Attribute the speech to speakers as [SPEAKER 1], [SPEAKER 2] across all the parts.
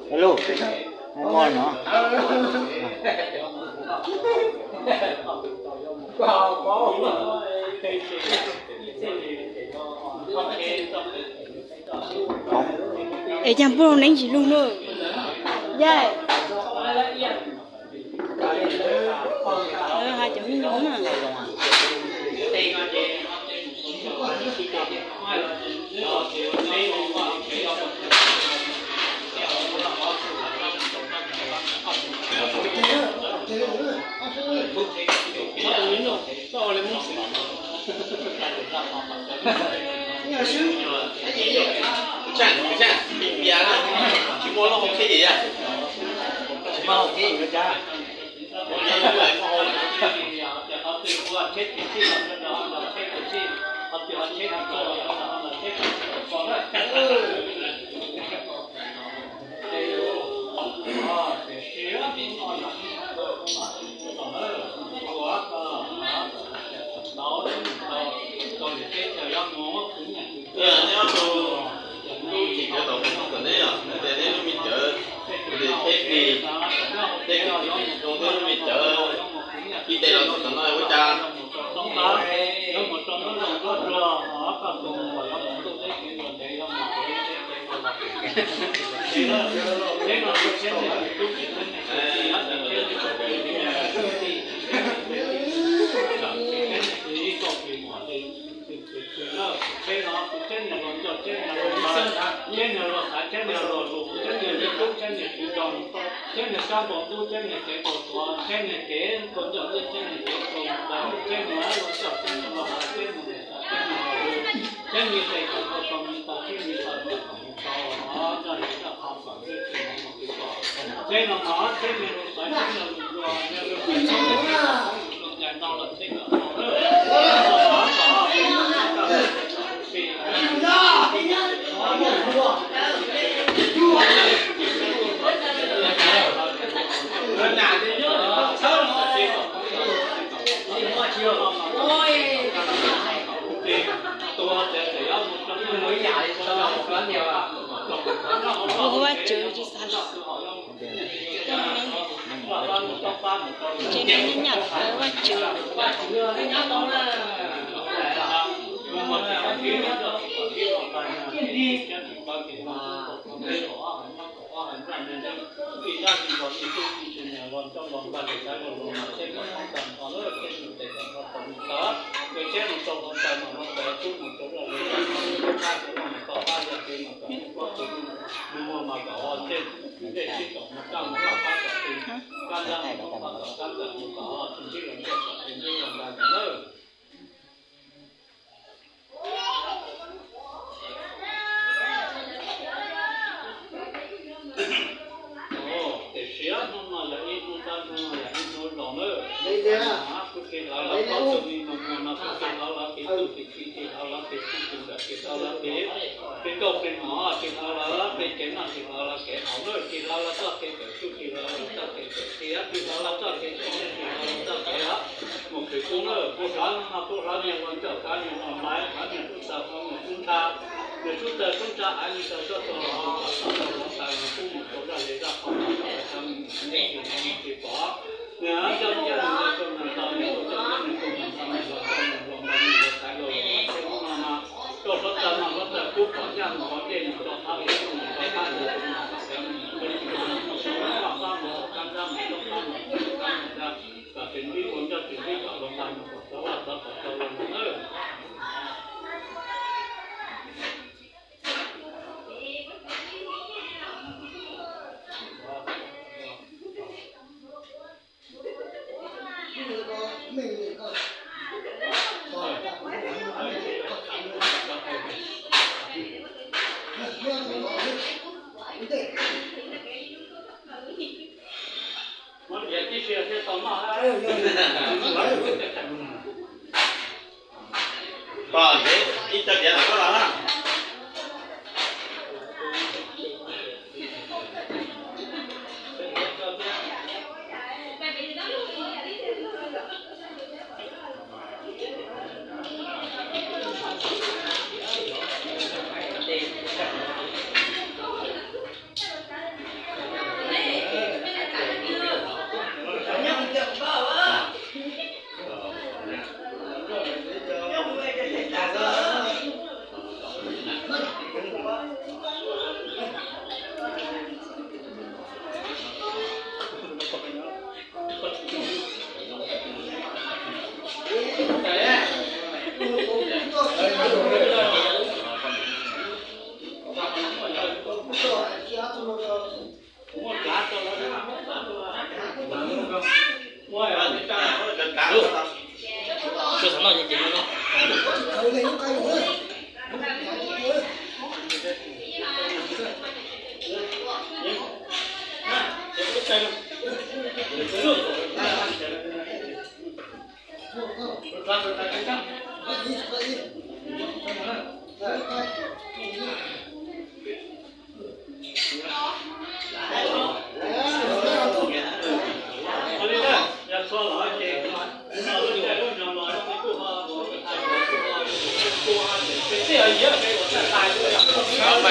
[SPEAKER 1] Hello. Ngon hả?
[SPEAKER 2] Ê chàng bố đánh gì luôn nữa. Dạ. Hai chấm nhóm à.
[SPEAKER 3] Chị mua nó không thấy gì à?
[SPEAKER 1] Chị mau cái gì nữa cha?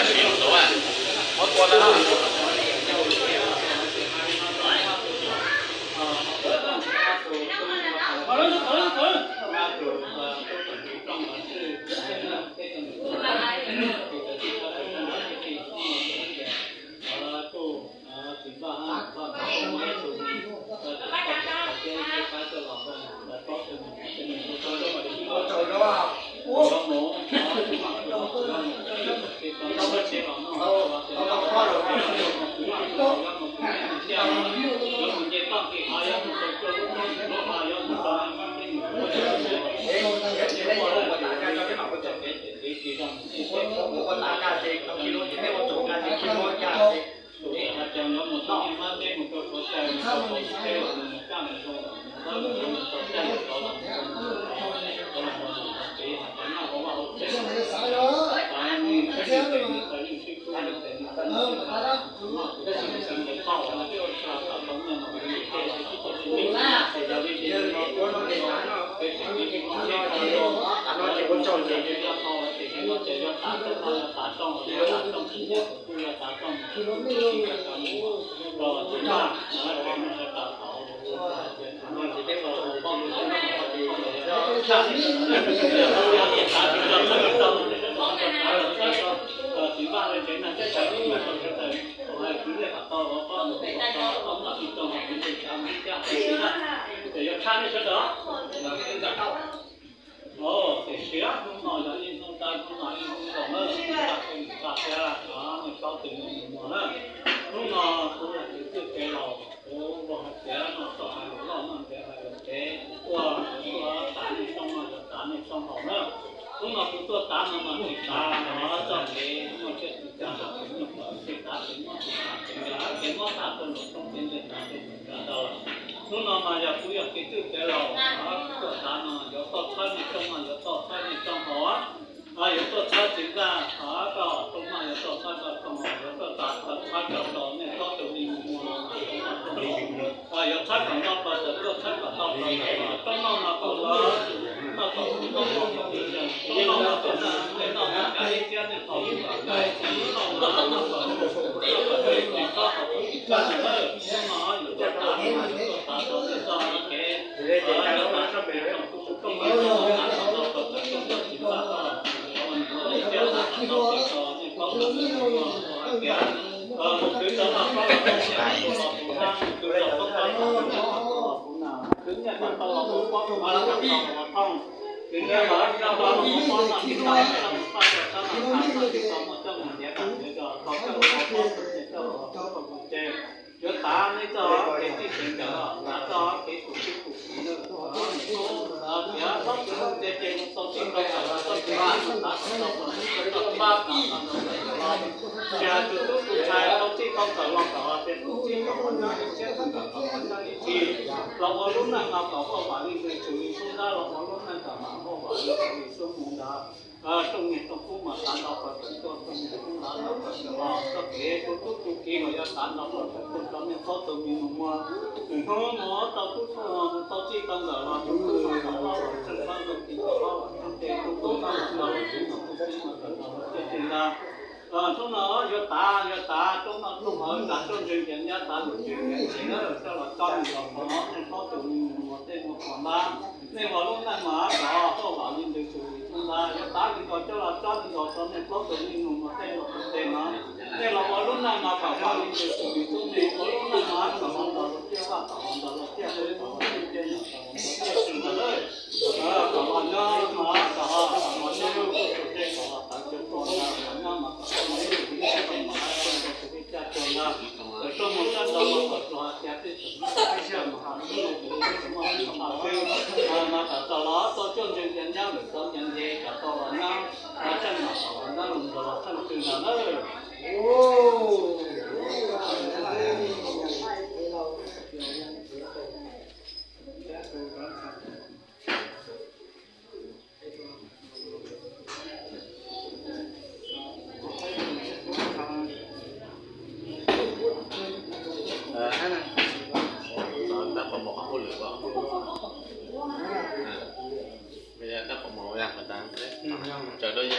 [SPEAKER 3] 外使用的外，我过来了。Bây giờ các phòng màu ra người ta chờ đôi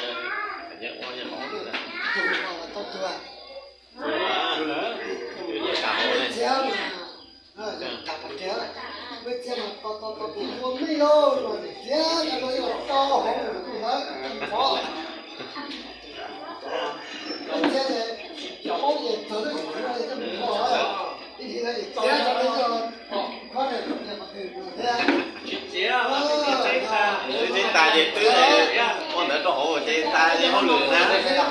[SPEAKER 3] ရက်ဝါရက်အောင်လို့လား
[SPEAKER 4] တော့တော့
[SPEAKER 3] ဟုတ်လားဒီရက်ကာဟောလေ
[SPEAKER 4] ဆရာကတာပါတယ်ဘယ်ကျမှတော့ဘုံမလို့လို့ဆရာကတော့တော့ဟောဟောကူဟာဟောဆရာကဟောရဲ့တော်တယ်ဆရာကဟောဒီဒီလေးဆရာကတော့ခေါ်တယ်ဆရာ
[SPEAKER 3] 姐啊，这大姐对嘞，我那都好，这大姐好冷呢，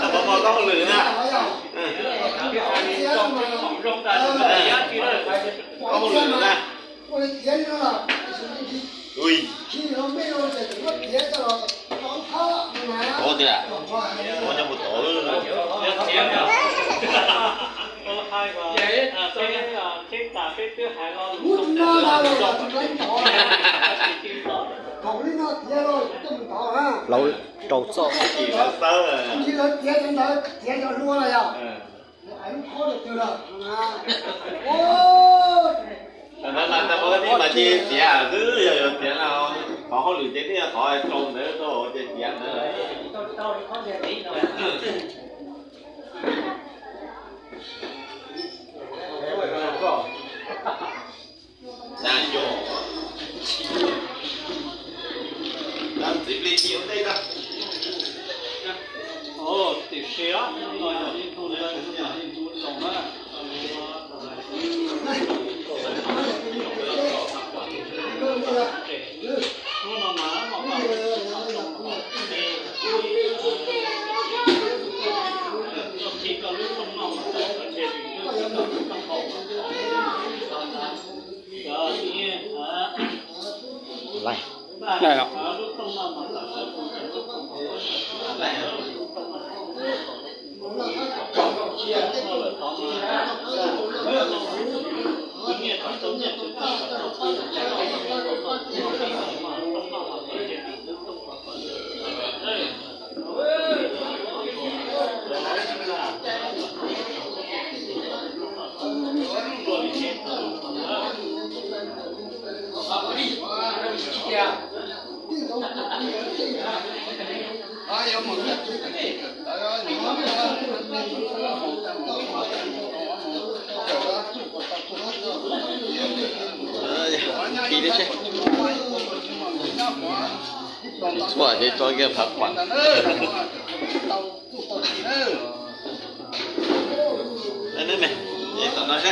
[SPEAKER 3] 那宝宝好冷呢，好冷呢，
[SPEAKER 4] 我的天啊！
[SPEAKER 3] 对，
[SPEAKER 4] 平常没有这个别的了，老他
[SPEAKER 3] 好的，我就不懂了。
[SPEAKER 4] 我他妈的了，真倒了！搞的那别了这么倒啊！
[SPEAKER 1] lâu trâu sọ
[SPEAKER 3] 几个烧了，
[SPEAKER 4] 你这别人他别叫什么了呀？俺们跑的对了啊！哦，
[SPEAKER 3] 那我你把这钱啊，这要有钱了，好好留钱，你要好种的都这钱的。那有，咱这里有那个。
[SPEAKER 5] 哦，得谁啊？印度的，印度懂了。说嘛嘛嘛，几个路东嘛嘛，而且比这个更好。小心啊！
[SPEAKER 1] lại
[SPEAKER 5] 来了。路东嘛嘛，
[SPEAKER 3] đi đấy chứ错这做个拍管来妹妹你等等看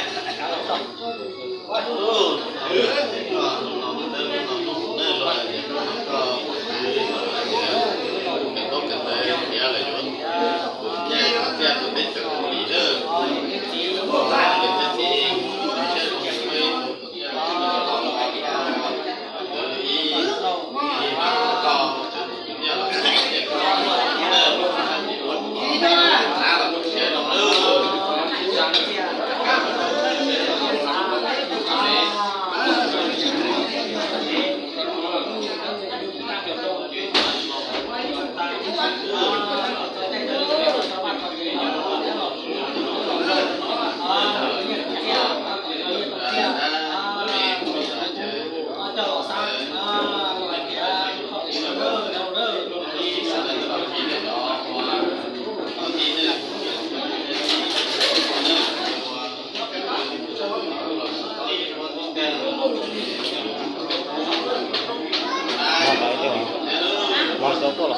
[SPEAKER 1] 过了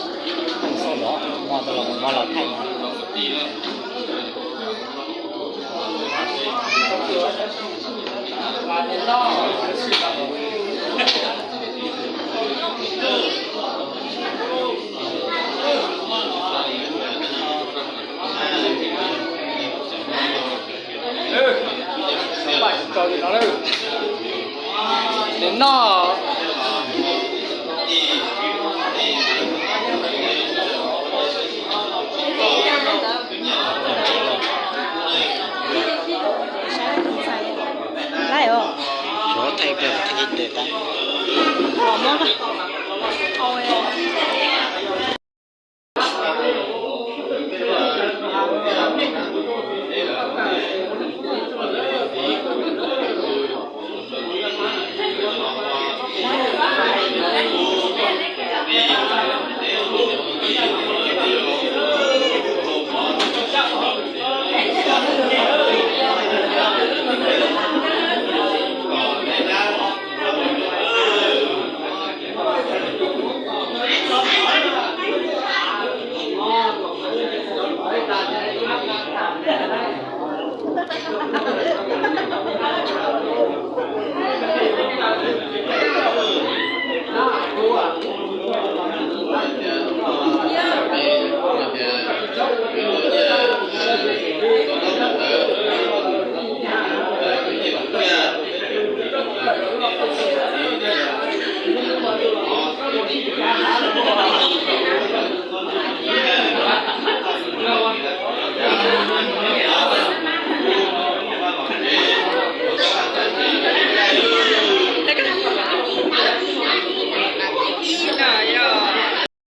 [SPEAKER 1] ，sau đó mà là thành
[SPEAKER 5] đến nó
[SPEAKER 1] chỗ thay về thay để ta
[SPEAKER 2] Bỏ món vào.